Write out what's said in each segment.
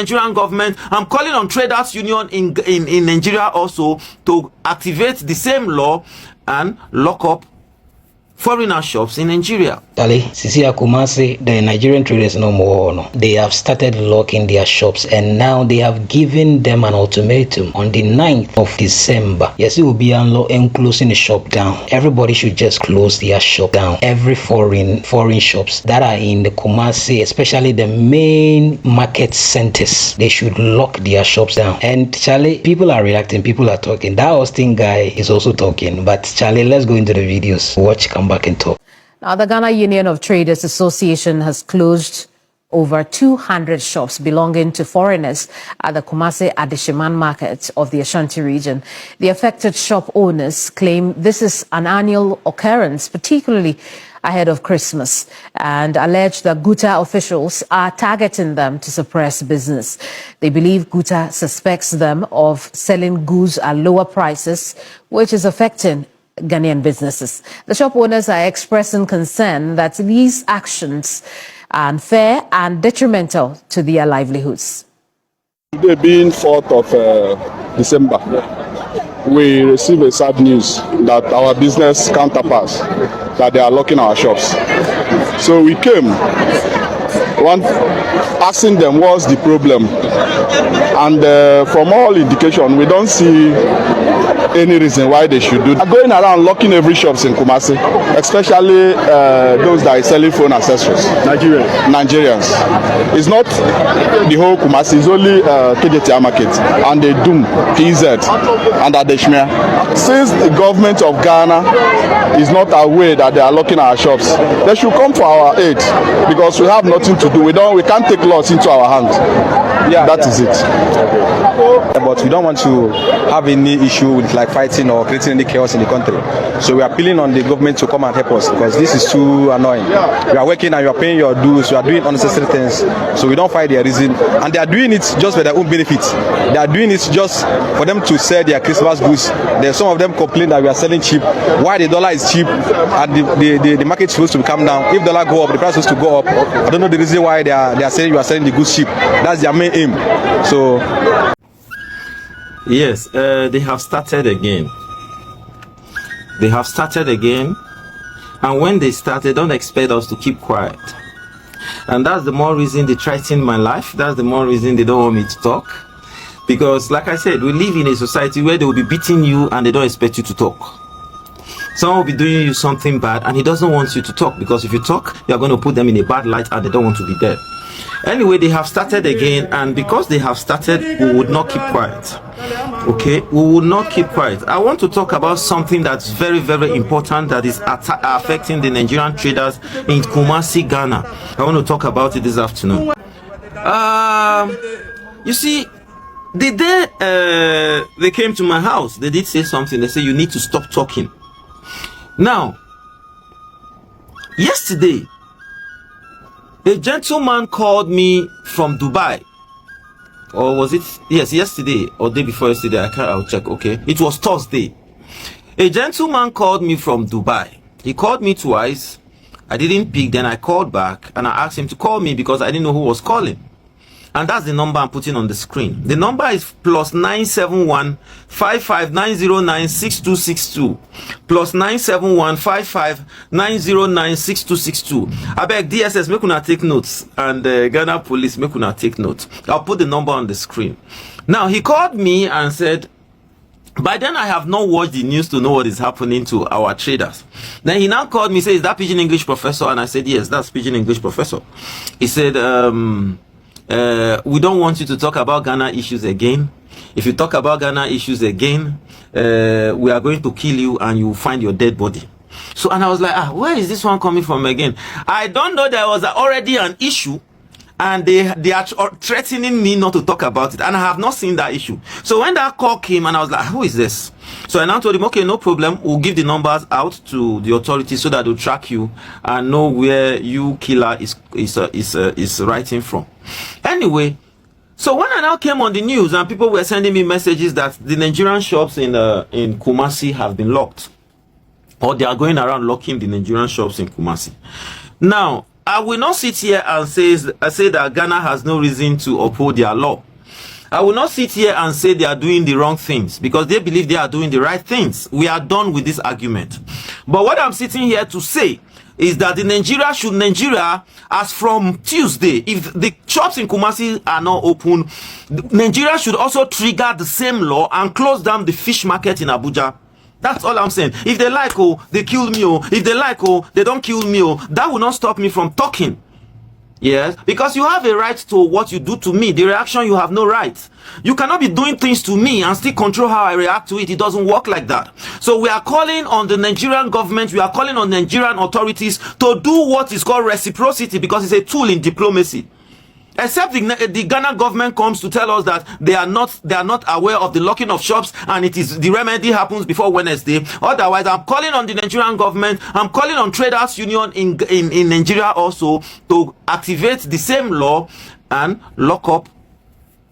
Nigerian government. I'm calling on traders union in Nigeria also to activate the same law and lock up foreigner shops in Nigeria. Sisi KUMASI, the Nigerian traders no more. No. They have started locking their shops and now they have given them an ultimatum on the 9th of December. Yes, it will be and closing the shop down. Everybody should just close their shop down. Every foreign shops that are in the KUMASI, especially the main market centers, they should lock their shops down. And Charlie, people are reacting, people are talking. That Austin guy is also talking. But Charlie, let's go into the videos. Watch, come back and talk. Now, the Ghana Union of Traders Association has closed over 200 shops belonging to foreigners at the KUMASI Adishiman market of the Ashanti region. The affected shop owners claim this is an annual occurrence, particularly ahead of Christmas, and allege that GUTA officials are targeting them to suppress business. They believe GUTA suspects them of selling goods at lower prices, which is affecting Ghanaian businesses. The shop owners are expressing concern that these actions are unfair and detrimental to their livelihoods. Today being 4th of December, we receive a sad news that our business counterparts, that they are locking our shops. So we came asking them what's the problem, and from all indication we don't see any reason why they should do that. Going around locking every shops in KUMASI, especially those that are selling phone accessories. Nigerians. It's not the whole KUMASI, it's only KJTA market and the Doom, PZ and Adeshmia. Since the government of Ghana is not aware that they are locking our shops, they should come to our aid, because we have nothing to do. We can't take laws into our hands. That is it. But we don't want to have any issue with like fighting or creating any chaos in the country. So we are appealing on the government to come and help us, because this is too annoying. We are working and you are paying your dues, you are doing unnecessary things. So we don't find their reason. And they are doing it just for their own benefit. They are doing it just for them to sell their Christmas goods. There's some of them complain that we are selling cheap. Why the dollar is cheap and the market is supposed to come down. If dollar go up, the price is supposed to go up. I don't know the reason why they are saying you are selling the goods cheap. That's their main aim. So yes, they have started again. They have started again. And when they started, don't expect us to keep quiet. And that's the more reason they threaten my life. That's the more reason they don't want me to talk. Because, like I said, we live in a society where they will be beating you and they don't expect you to talk. Someone will be doing you something bad and he doesn't want you to talk, because if you talk, you're going to put them in a bad light and they don't want to be there. Anyway, they have started again, and because they have started, we would not keep quiet. Okay, we will not keep quiet. I want to talk about something that's very, very important that is affecting the Nigerian traders in KUMASI, Ghana. I want to talk about it this afternoon. You see, the day they came to my house, they did say something. They said, you need to stop talking. Now, yesterday, a gentleman called me from Dubai. Or was it? Yes, yesterday or day before yesterday. I'll check. Okay, it was Thursday. A gentleman called me from Dubai. He called me twice. I didn't pick. Then I called back and I asked him to call me because I didn't know who was calling. And that's the number I'm putting on the screen. The number is +971 5590 6262. +971 5590 6262. I beg DSS, make una take notes, and Ghana Police, make una take notes. I'll put the number on the screen. Now, he called me and said, by then I have not watched the news to know what is happening to our traders. Then he now called me, says, is that Pidgin English professor? And I said, yes, that's Pidgin English professor. He said, we don't want you to talk about Ghana issues again. If you talk about Ghana issues again, we are going to kill you and you will find your dead body. So, and I was like, where is this one coming from again? I don't know, there was already an issue and they are threatening me not to talk about it, and I have not seen that issue. So when that call came, and I was like, who is this? So I now told him, okay, no problem, we'll give the numbers out to the authorities so that they'll track you and know where you killer is writing from. Anyway, so when I now came on the news and people were sending me messages that the Nigerian shops in KUMASI have been locked, or they are going around locking the Nigerian shops in KUMASI. Now, I will not sit here and say that Ghana has no reason to uphold their law. I will not sit here and say they are doing the wrong things because they believe they are doing the right things. We are done with this argument. But what I'm sitting here to say is that Nigeria, as from Tuesday, if the shops in Kumasi are not open, Nigeria should also trigger the same law and close down the fish market in Abuja. That's all I'm saying. If they like, oh, they kill me, oh. If they like, oh, they don't kill me, oh. That will not stop me from talking. Yes, because you have a right to what you do to me. The reaction, you have no right. You cannot be doing things to me and still control how I react to it. It doesn't work like that. So we are calling on the Nigerian government, we are calling on Nigerian authorities to do what is called reciprocity, because it's a tool in diplomacy. Except the Ghana government comes to tell us that they are not aware of the locking of shops, and it is the remedy happens before Wednesday. Otherwise, I'm calling on the Nigerian government, I'm calling on Traders Union in Nigeria also to activate the same law and lock up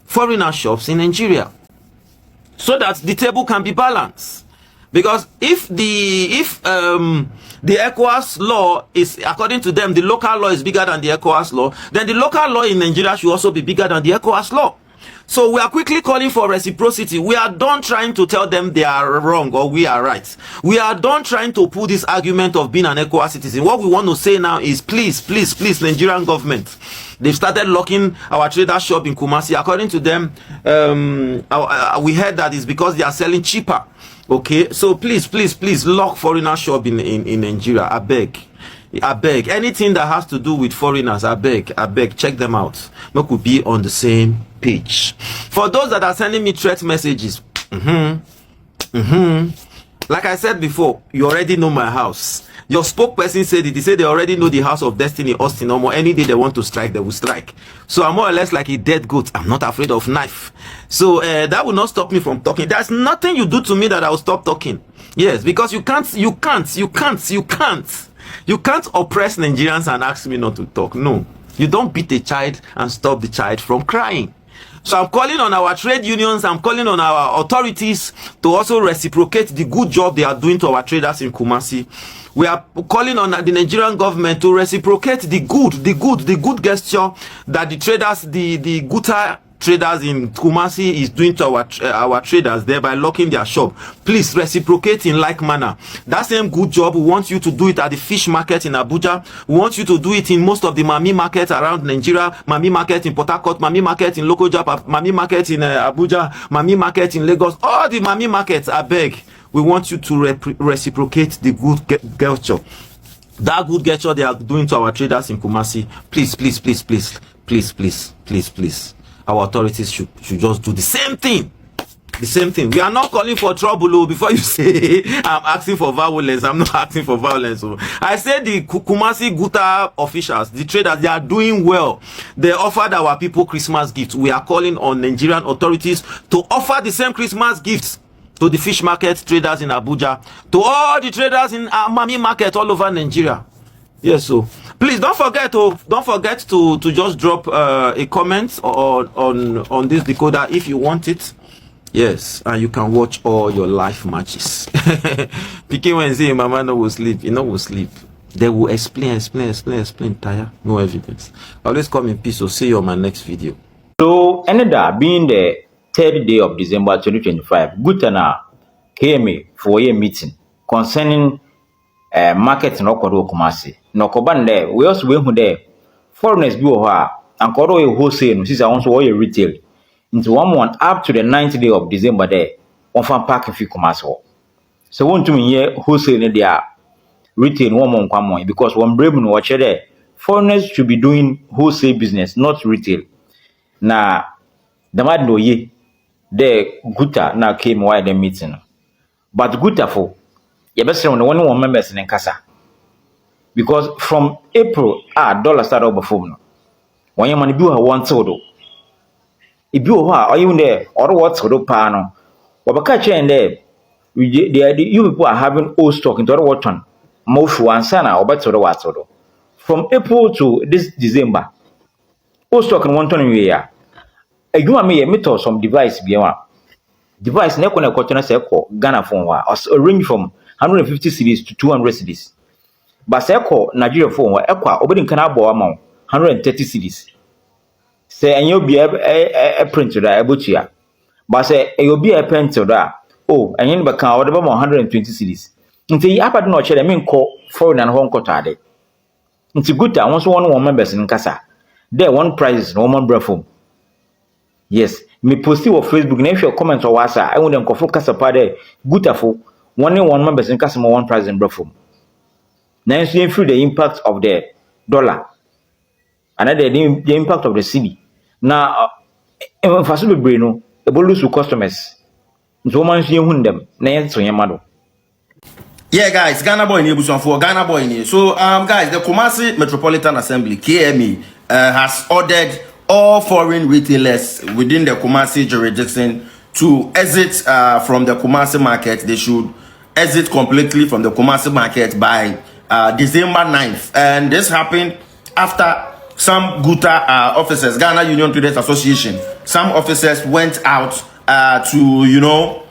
foreigner shops in Nigeria, so that the table can be balanced. Because if the ECOWAS law is, according to them, the local law is bigger than the ECOWAS law, then the local law in Nigeria should also be bigger than the ECOWAS law. So we are quickly calling for reciprocity. We are done trying to tell them they are wrong or we are right. We are done trying to pull this argument of being an ECOWAS citizen. What we want to say now is, please, please, please, Nigerian government, they've started locking our trader shop in Kumasi. According to them, we heard that it's because they are selling cheaper. Okay, so please, please, please lock foreigner shop in Nigeria. I beg. Anything that has to do with foreigners, I beg, check them out. We could be on the same page. For those that are sending me threat messages, like I said before, you already know my house. Your spokesperson said it. He said they already know the house of destiny, Austin. Or more. Any day they want to strike, they will strike. So I'm more or less like a dead goat. I'm not afraid of knife. So that will not stop me from talking. There's nothing you do to me that I will stop talking. Yes, because you can't oppress Nigerians and ask me not to talk. No, you don't beat a child and stop the child from crying. So I'm calling on our trade unions, I'm calling on our authorities to also reciprocate the good job they are doing to our traders in Kumasi. We are calling on the Nigerian government to reciprocate the good gesture that the traders, the GUTA traders in Kumasi is doing to our traders there by locking their shop. Please reciprocate in like manner. That same good job, we want you to do it at the fish market in Abuja. We want you to do it in most of the Mami markets around Nigeria. Mami market in Port Harcourt, Mami market in Lokoja, Mami market in Abuja, Mami market in Lagos. All the Mami markets, I beg. We want you to reciprocate the good gesture. That good gesture they are doing to our traders in Kumasi. Please, please, please, please, please, please, please, please. Our authorities should just do the same thing. The same thing. We are not calling for trouble. Before you say I'm asking for violence, I'm not asking for violence. I said the Kumasi GUTA officials, the traders, they are doing well. They offered our people Christmas gifts. We are calling on Nigerian authorities to offer the same Christmas gifts to the fish market traders in Abuja, to all the traders in Mami market all over Nigeria. Yes, so please don't forget to just drop a comment on this decoder if you want it. Yes, and you can watch all your live matches. Pikin when say mama no will sleep, you know will sleep. They will explain, tire, no evidence. Always come in peace. So see you on my next video. So another being the 3rd day of December 2025, GUTA came for a meeting concerning market in Okodo Kumasi. No Koban there, we also went there. Foreigners do her and Kodo a wholesale, since I also a retail. Into 1 month up to the 9th day of December there, on fan park if you Kumasi. So one to me here wholesale in their retail 1 month come on because one brave no watch there. Foreigners should be doing wholesale business, not retail. Now the mad no ye. The GUTA now came while the meeting. But GUTA for you best on the one members in Kasa. Because from April, dollar started over phone. When you money do her one sodo. If you are you there or what sodo pano, or catch in there, you people are having old stock into the water. Most one sana or better what sodo. From April to this December, old stock in 1 ton a year. You want me a meter some device beyond device never going to say Ghana phone or range from 150 cedis to 200 cedis. But say ko Nigeria phone ekwa obedi nkan abo amount 130 cedis. Say enyo bi e print da ebotua. But say enyo bi e print da oh enyo be kan o de 120 cedis. Nti apade no chere me nko foreign and hon kotade. Nti GUTA won so one members nkasa. There one prices no man brefom. Yes, me posti on Facebook na if your comment or wasa I want them kofo kasa pa there GUTA fo one members nkasa mo one price in brefom. Now you feel the impact of the dollar and the impact of the cedi. Now for so be no e bo lose customers. So man see them na yen so yemado. Yeah, guys, Ghana boy in here, for Ghana boy in here. So, guys, the KUMASI Metropolitan Assembly (KMA) has ordered all foreign retailers within the KUMASI jurisdiction to exit from the KUMASI market. They should exit completely from the KUMASI market by December 9th. And this happened after some GUTA officers, Ghana Union Traders Association, some officers went out to,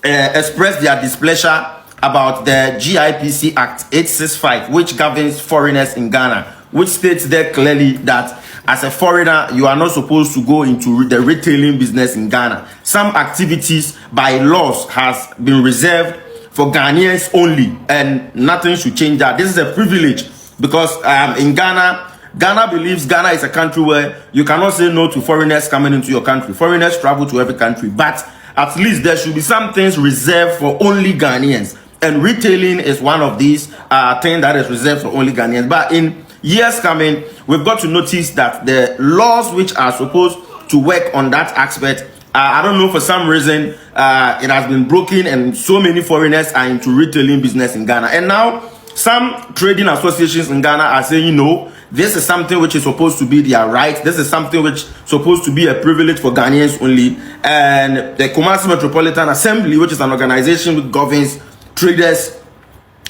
express their displeasure about the GIPC Act 865, which governs foreigners in Ghana, which states there clearly that as a foreigner, you are not supposed to go into the retailing business in Ghana. Some activities by laws has been reserved for Ghanaians only, and nothing should change that. This is a privilege because in Ghana believes Ghana is a country where you cannot say no to foreigners coming into your country. Foreigners travel to every country, but at least there should be some things reserved for only Ghanaians. And retailing is one of these things that is reserved for only Ghanaians. But in years coming, we've got to notice that the laws which are supposed to work on that aspect, I don't know, for some reason, it has been broken and so many foreigners are into retailing business in Ghana. And now, some trading associations in Ghana are saying, no, this is something which is supposed to be their right. This is something which is supposed to be a privilege for Ghanaians only. And the KUMASI Metropolitan Assembly, which is an organization which governs traders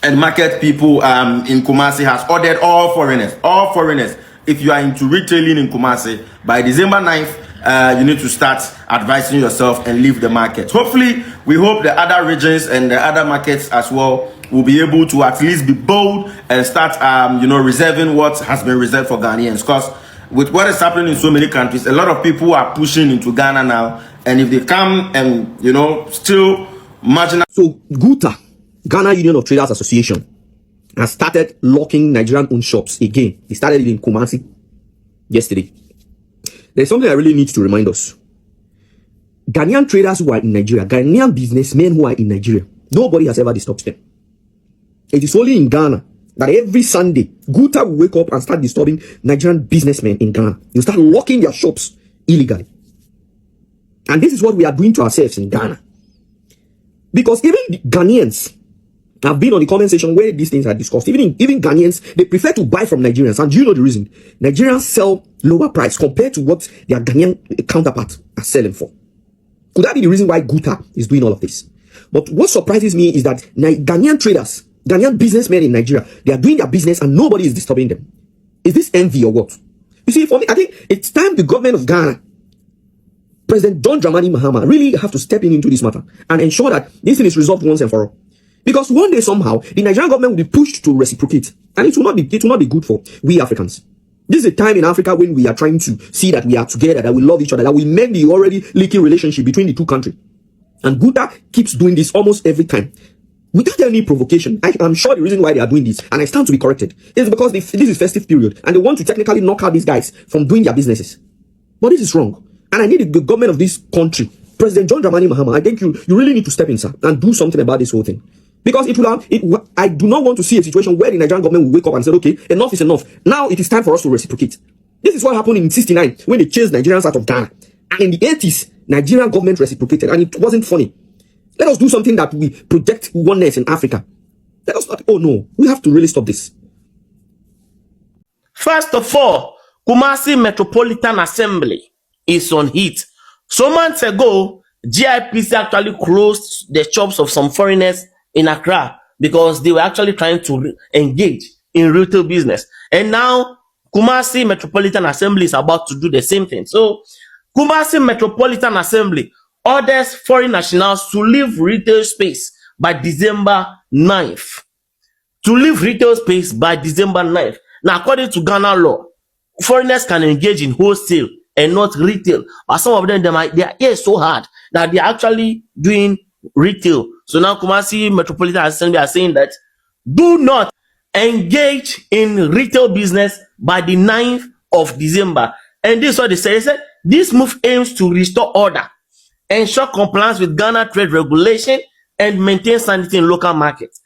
and market people in KUMASI, has ordered all foreigners, if you are into retailing in KUMASI, by December 9th, you need to start advising yourself and leave the market. Hopefully, we hope the other regions and the other markets as well will be able to at least be bold and start, reserving what has been reserved for Ghanaians. Because with what is happening in so many countries, a lot of people are pushing into Ghana now. And if they come and, still marginal. So GUTA, Ghana Union of Traders Association, has started locking Nigerian-owned shops again. They started it in KUMASI yesterday. There's something I really need to remind us. Ghanaian traders who are in Nigeria, Ghanaian businessmen who are in Nigeria, nobody has ever disturbed them. It is only in Ghana that every Sunday, GUTA will wake up and start disturbing Nigerian businessmen in Ghana. You start locking their shops illegally. And this is what we are doing to ourselves in Ghana. Because even the Ghanaians have been on the comment section where these things are discussed. Even Ghanaians, they prefer to buy from Nigerians. And do you know the reason? Nigerians sell lower price compared to what their Ghanaian counterparts are selling for. Could that be the reason why GUTA is doing all of this? But what surprises me is that Ghanaian traders, Ghanaian businessmen in Nigeria, they are doing their business and nobody is disturbing them. Is this envy or what? You see, for me, I think it's time the government of Ghana, President John Dramani Mahama, really have to step into this matter and ensure that this thing is resolved once and for all. Because one day somehow the Nigerian government will be pushed to reciprocate, and it will not be good for we Africans. This is a time in Africa when we are trying to see that we are together, that we love each other, that we mend the already leaking relationship between the two countries. And GUTA keeps doing this almost every time, without any provocation. I'm sure the reason why they are doing this, and I stand to be corrected, is because this is festive period, and they want to technically knock out these guys from doing their businesses. But this is wrong. And I need the government of this country, President John Dramani Mahama, I think you really need to step in, sir, and do something about this whole thing. Because I do not want to see a situation where the Nigerian government will wake up and say, okay, enough is enough. Now it is time for us to reciprocate. This is what happened in 1969 when they chased Nigerians out of Ghana. And in the 80s, Nigerian government reciprocated, and it wasn't funny. Let us do something that we project oneness in Africa. Let us not, oh no, we have to really stop this. First of all, KUMASI Metropolitan Assembly is on heat. Some months ago, GIPC actually closed the shops of some foreigners in Accra because they were actually trying to engage in retail business. And now, KUMASI Metropolitan Assembly is about to do the same thing. So, KUMASI Metropolitan Assembly orders foreign nationals to leave retail space by December 9th. to leave retail space by December 9th. Now, according to Ghana law, foreigners can engage in wholesale and not retail. But some of them, their ear is so hard that they are actually doing retail. So now Kumasi Metropolitan Assembly are saying that do not engage in retail business by the 9th of December. And this is what they said. They said this move aims to restore order, ensure compliance with Ghana trade regulation, and maintain sanity in local markets.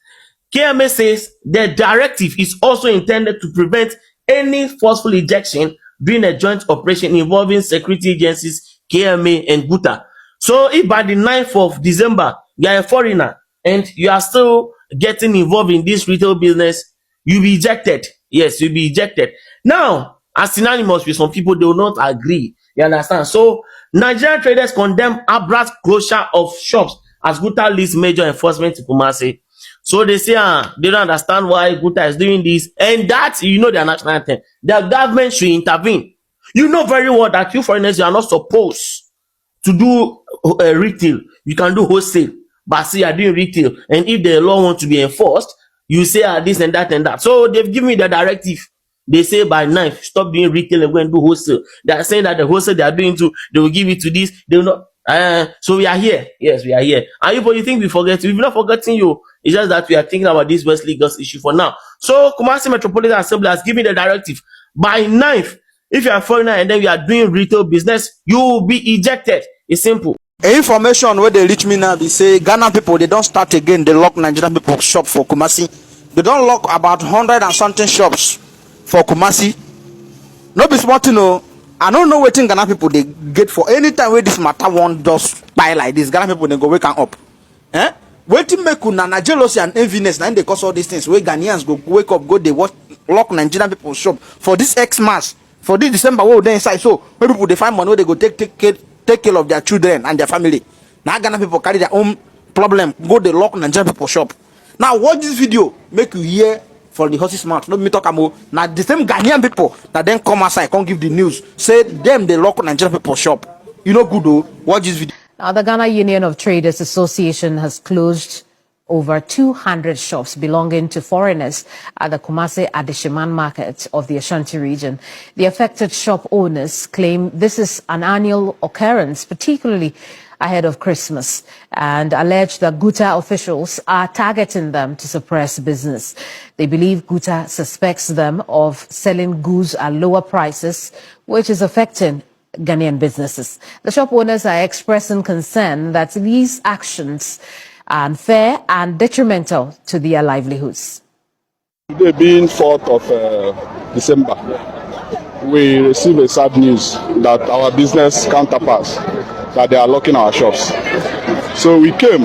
KMA says the directive is also intended to prevent any forceful ejection during a joint operation involving security agencies, KMA and GUTA. So if by the 9th of December, you are a foreigner and you are still getting involved in this retail business, you'll be ejected. Yes, you'll be ejected. Now, as synonymous with some people, they will not agree. You understand? So, Nigerian traders condemn abrupt closure of shops as GUTA leads major enforcement to Kumasi. So they say, they don't understand why GUTA is doing this. And that, you know, their national anthem. The government should intervene. You know very well that you foreigners, you are not supposed to do retail. You can do wholesale. But see, you are doing retail. And if the law wants to be enforced, you say this and that and that. So they've given me the directive. They say by 9th, stop doing retail and go and do wholesale. They are saying that the wholesale they are doing to, they will give it to this. They will not. So we are here. Yes, we are here. And you think we forget? We've not forgotten you. It's just that we are thinking about this West Lagos issue for now. So Kumasi Metropolitan Assembly has given the directive. By 9th, if you are a foreigner and then you are doing retail business, you will be ejected. It's simple. Information where they reach me now, they say Ghana people, they don't start again. They lock Nigerian people shop for Kumasi. They don't lock about 100 and something shops for Kumasi. No be smart to know. I don't know what Ghana people they get for any time where this matter one just buy like this. Ghana people they go wake up. Waiting make una jealousy and enviness and they cause all these things where Ghanaians go wake up, go they watch lock Nigerian people shop for this Xmas, for this December where they inside. So when people they find money where they go take care of their children and their family. Now Ghana people carry their own problem, go they lock Nigerian people shop. Now watch this video, make you hear for the horse's mouth. Not me talk about now the same Ghanaian people that then come outside, can't give the news. Say them they lock Nigerian people shop. You know good though. Watch this video. Now, the Ghana Union of Traders Association has closed over 200 shops belonging to foreigners at the KUMASI Adishiman market of the Ashanti region. The affected shop owners claim this is an annual occurrence, particularly ahead of Christmas, and allege that GUTA officials are targeting them to suppress business. They believe GUTA suspects them of selling goods at lower prices, which is affecting Ghanaian businesses. The shop owners are expressing concern that these actions are unfair and detrimental to their livelihoods. Today being 4th of December, we receive a sad news that our business counterparts, that they are locking our shops. So we came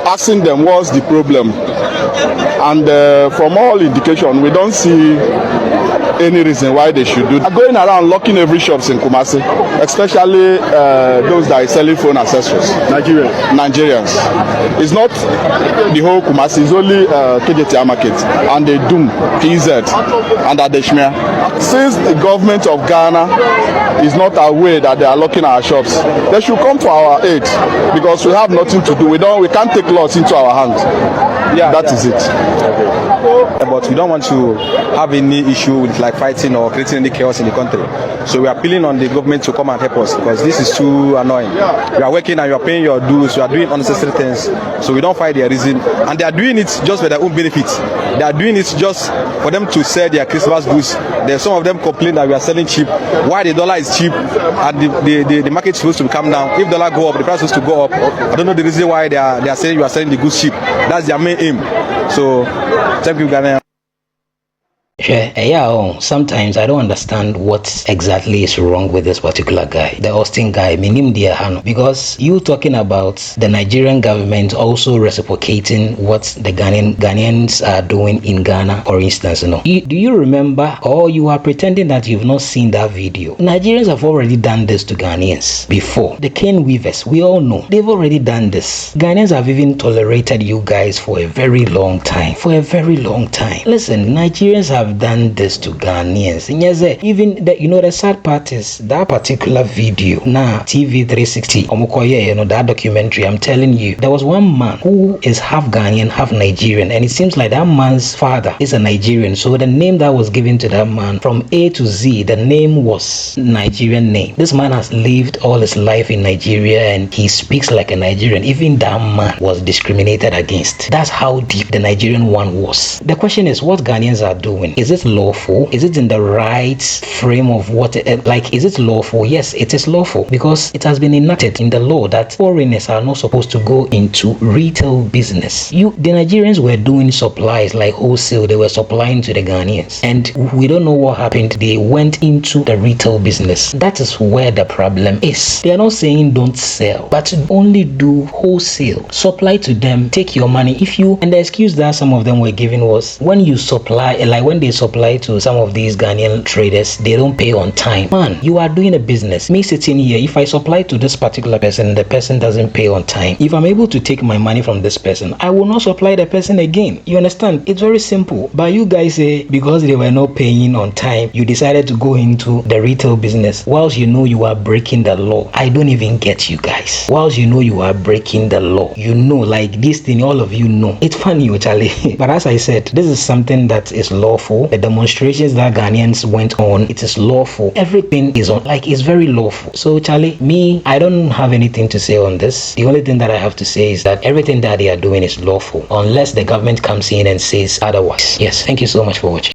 asking them what's the problem, and from all indication we don't see any reason why they should do that. Going around locking every shops in Kumasi, especially those that are selling phone accessories. Nigerians. It's not the whole Kumasi, it's only KJTR market and the Doom, PZ and Adeshmia. Since the government of Ghana is not aware that they are locking our shops, they should come to our aid because we have nothing to do. We can't take laws into our hands. That is it. But we don't want to have any issue with like fighting or creating any chaos in the country. So we are appealing on the government to come and help us because this is too annoying. You are working and you are paying your dues, you are doing unnecessary things. So we don't find their reason. And they are doing it just for their own benefits. They are doing it just for them to sell their Christmas goods. There's some of them complain that we are selling cheap. Why the dollar is cheap and the market is supposed to come down. If dollar go up, the price is supposed to go up. I don't know the reason why they are saying you are selling the goods cheap. That's their main aim. So thank you, Ghana. Yeah, sometimes I don't understand what exactly is wrong with this particular guy, the Austin guy, Minim Diahano, because you talking about the Nigerian government also reciprocating what the Ghanaians are doing in Ghana, for instance. Do you remember, or you are pretending that you've not seen that video? Nigerians have already done this to Ghanaians before. The cane weavers, we all know, they've already done this. Ghanaians have even tolerated you guys for a very long time. Listen, Nigerians have have done this to Ghanaians. And yes, even the sad part is that particular video. Now, TV 360, that documentary, I'm telling you, there was one man who is half Ghanaian, half Nigerian, and it seems like that man's father is a Nigerian. So the name that was given to that man from A to Z, the name was Nigerian name. This man has lived all his life in Nigeria and he speaks like a Nigerian. Even that man was discriminated against. That's how deep the Nigerian one was. The question is, what Ghanaians are doing, is it lawful? Is it in the right frame of what, is it lawful? Yes, it is lawful because it has been enacted in the law that foreigners are not supposed to go into retail business. The Nigerians were doing supplies like wholesale. They were supplying to the Ghanaians, and we don't know what happened. They went into the retail business. That is where the problem is. They are not saying don't sell, but only do wholesale. Supply to them, take your money. And the excuse that some of them were giving was, when you supply, like when they supply to some of these Ghanaian traders, they don't pay on time. Man, you are doing a business. Me sitting here, if I supply to this particular person and the person doesn't pay on time, if I'm able to take my money from this person, I will not supply the person again. You understand? It's very simple. But you guys say because they were not paying on time, you decided to go into the retail business whilst you know you are breaking the law. I don't even get you guys. Whilst you know you are breaking the law, like this thing, all of you know. It's funny, Charlie. But as I said, this is something that is lawful. The demonstrations that Ghanaians went on, it is lawful. Everything is on, it's very lawful. So Charlie, I don't have anything to say on this. The only thing that I have to say is that everything that they are doing is lawful, unless the government comes in and says otherwise. Yes, thank you so much for watching.